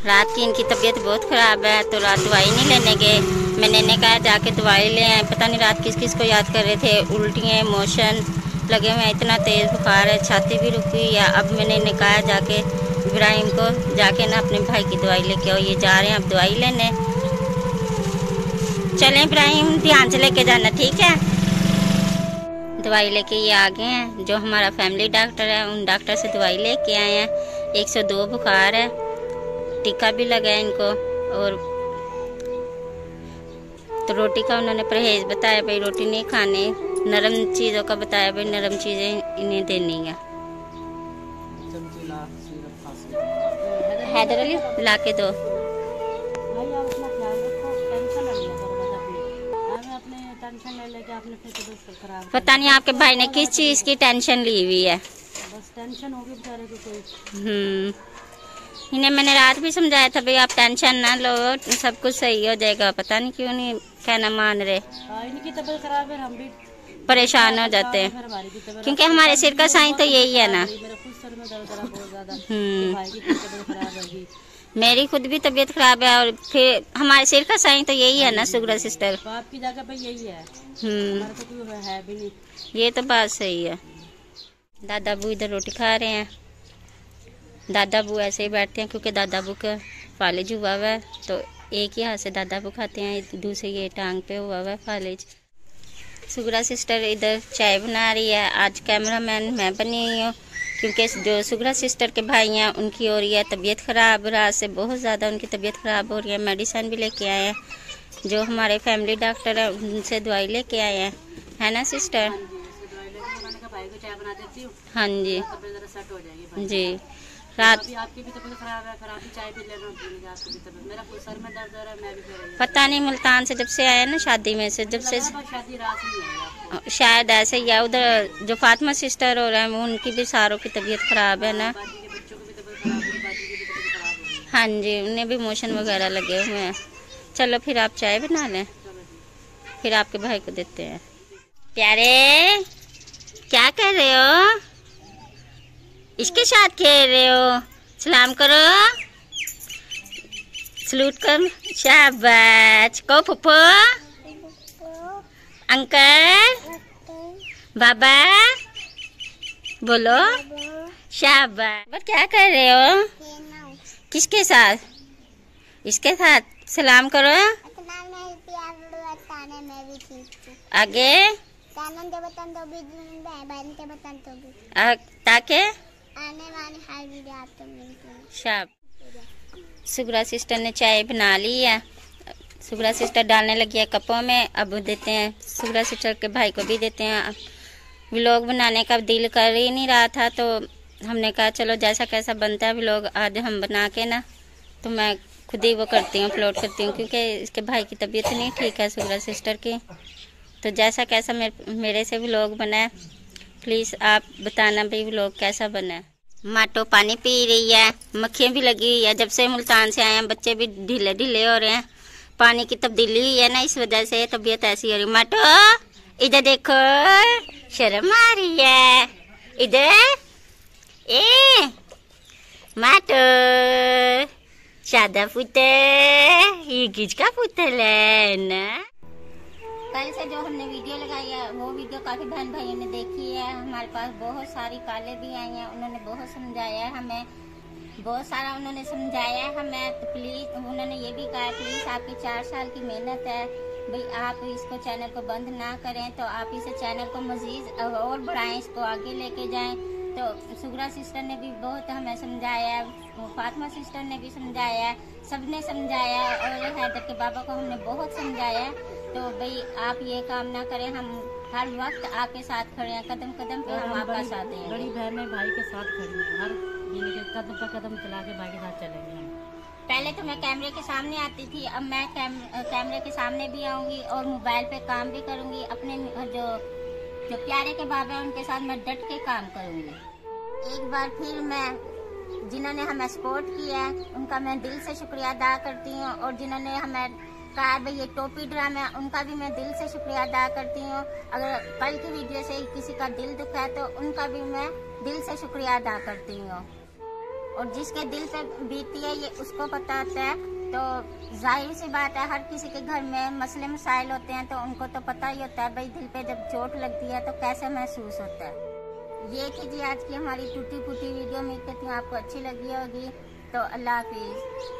रात की इनकी तबीयत बहुत ख़राब है तो रात दवाई नहीं लेने गए। मैंने कहा जाके दवाई ले आए। पता नहीं रात किस किस को याद कर रहे थे। उल्टियाँ, मोशन लगे हुए हैं, इतना तेज़ बुखार है, छाती भी रुकी हुई है। अब मैंने कहा जाके इब्राहिम को जाके ना अपने भाई की दवाई लेके आओ। ये जा रहे हैं अब दवाई लेने। चलें इब्राहिम, ध्यान से लेके जाना, ठीक है। दवाई लेके ये आ गए हैं। जो हमारा फैमिली डॉक्टर है उन डॉक्टर से दवाई लेके आए हैं। 102 बुखार है, टीका भी लगा है इनको। और तो रोटी का उन्होंने परहेज बताया, भाई रोटी नहीं खानी। नरम चीज़ों का बताया, भाई नरम चीज़ें इन्हें देनी है। हैदर अली ला के दो। पता नहीं आपके भाई ने किस चीज़ की टेंशन ली हुई है। बस टेंशन होगी बेचारे को कोई। इन्हें मैंने रात भी समझाया था, भाई आप टेंशन ना लो, सब कुछ सही हो जाएगा। पता नहीं क्यों नहीं कहना मान रहे। इनकी तबीयत खराब है, हम भी परेशान हो जाते हैं, क्योंकि हमारे सिर का साईं तो यही है ना। मेरा खुद सर में दर्द है बहुत ज्यादा। भाई की तबीयत खराब है, मेरी खुद भी तबीयत खराब है। और फिर हमारे सिर का साईं तो यही है ना सुगरा सिस्टर। आपकी जगह पे यही है, हमारा तो कोई है भी नहीं। ये तो बात सही है। दादा बू इधर रोटी खा रहे हैं। दादा बू ऐसे ही बैठते हैं क्योंकि दादा बू का फालिज हुआ हुआ है, तो एक ही हाथ से दादा बू खाते हैं, दूसरे ये टांग पे हुआ हुआ है फालिज। सुगरा सिस्टर इधर चाय बना रही है। आज कैमरामैन मैं बनी हुई हूँ, क्योंकि जो सुगरा सिस्टर के भाई हैं उनकी हो रही है तबीयत ख़राब। रात से बहुत ज़्यादा उनकी तबीयत ख़राब हो रही है। मेडिसिन भी लेके आए हैं। जो हमारे फैमिली डॉक्टर है उनसे दवाई लेके आए हैं, है ना सिस्टर? हाँ जी जी। रात आपकी भी तबीयत खराब है, फिर आप भी चाय पी लेना। आपकी भी तबीयत, मेरा कोई सर में दर्द हो रहा है, मैं भी कर रही हूँ। पता नहीं मुल्तान से जब से आया ना, शादी में से जब से शादी रात में है, शायद ऐसे ही है। उधर जो फातिमा सिस्टर हो रहा है उनकी भी सारों की तबीयत खराब है ना। हाँ जी, उन्हें भी मोशन वगैरह लगे हुए हैं। चलो फिर आप चाय बना लें, फिर आपके भाई को देते हैं। प्यारे क्या कर रहे हो? इसके साथ खेल रहे हो? सलाम करो, सलूट कर, शाबाश। को फुफो, अंकल, बाबा बोलो, शाबाश। क्या कर रहे हो? किसके साथ? इसके साथ सलाम करो। आगे ताके शाब। सुगरा सिस्टर ने चाय बना ली है। सुगरा सिस्टर डालने लगी है कपों में। अब देते हैं सुगरा सिस्टर के भाई को भी देते हैं। व्लॉग बनाने का दिल कर ही नहीं रहा था, तो हमने कहा चलो जैसा कैसा बनता है व्लॉग आज हम बना के ना, तो मैं खुद ही वो करती हूँ, अपलोड करती हूँ, क्योंकि इसके भाई की तबीयत नहीं ठीक है सुगरा सिस्टर की। तो जैसा कैसा मेरे से व्लॉग बना है, प्लीज़ आप बताना भाई व्लॉग कैसा बना है। माटो पानी पी रही है, मक्खियाँ भी लगी हुई है। जब से मुल्तान से आए हैं बच्चे भी ढीले ढीले हो रहे हैं। पानी की तब्दीली हुई है ना, इस वजह से तबीयत ऐसी हो रही। माटो इधर देखो, शर्म आ रही है। इधर ए माटो, शादा पुत्र, ये किसका पुत्र है ना? कल से जो हमने वीडियो लगाई है वो वीडियो काफ़ी बहन भाइयों ने देखी है। हमारे पास बहुत सारी कॉलें भी आई हैं, उन्होंने बहुत समझाया है हमें, बहुत सारा उन्होंने समझाया है हमें। तो प्लीज़ उन्होंने ये भी कहा प्लीज़ आपकी 4 साल की मेहनत है भाई, आप इसको चैनल को बंद ना करें, तो आप इसे चैनल को मज़ीद और बढ़ाएं, इसको आगे लेके जाएं। तो सुगरा सिस्टर ने भी बहुत हमें समझाया है, फातिमा सिस्टर ने भी समझाया है, सब ने समझाया, और हैदर के बाबा को हमने बहुत समझाया है। तो भाई आप ये काम ना करें, हम हर वक्त आपके साथ खड़े हैं, कदम कदम पे हम आपका साथ देंगे। बड़ी बहनें भाई के साथ खड़ी हैं, हर कदम पर कदम चला के भाई के साथ चलेंगे हम। पहले तो मैं कैमरे के सामने आती थी, अब मैं कैमरे के सामने भी आऊँगी और मोबाइल पे काम भी करूँगी। अपने जो प्यारे के बाबा हैं उनके साथ मैं डट के काम करूँगी। एक बार फिर मैं जिन्होंने हमें सपोर्ट किया है उनका मैं दिल से शुक्रिया अदा करती हूँ, और जिन्होंने हमें कहा भाई ये टोपी ड्रामा है उनका भी मैं दिल से शुक्रिया अदा करती हूँ। अगर कल की वीडियो से किसी का दिल दुखा है तो उनका भी मैं दिल से शुक्रिया अदा करती हूँ। और जिसके दिल पे बीती है ये उसको पता होता है। तो जाहिर सी बात है, हर किसी के घर में मसले मसाइल होते हैं, तो उनको तो पता ही होता है भाई दिल पे जब चोट लगती है तो कैसे महसूस होता है। ये थी जी आज की हमारी टूटी फूटी वीडियो। उम्मीद करती हूँ आपको अच्छी लगी होगी। तो अल्लाह हाफिज़।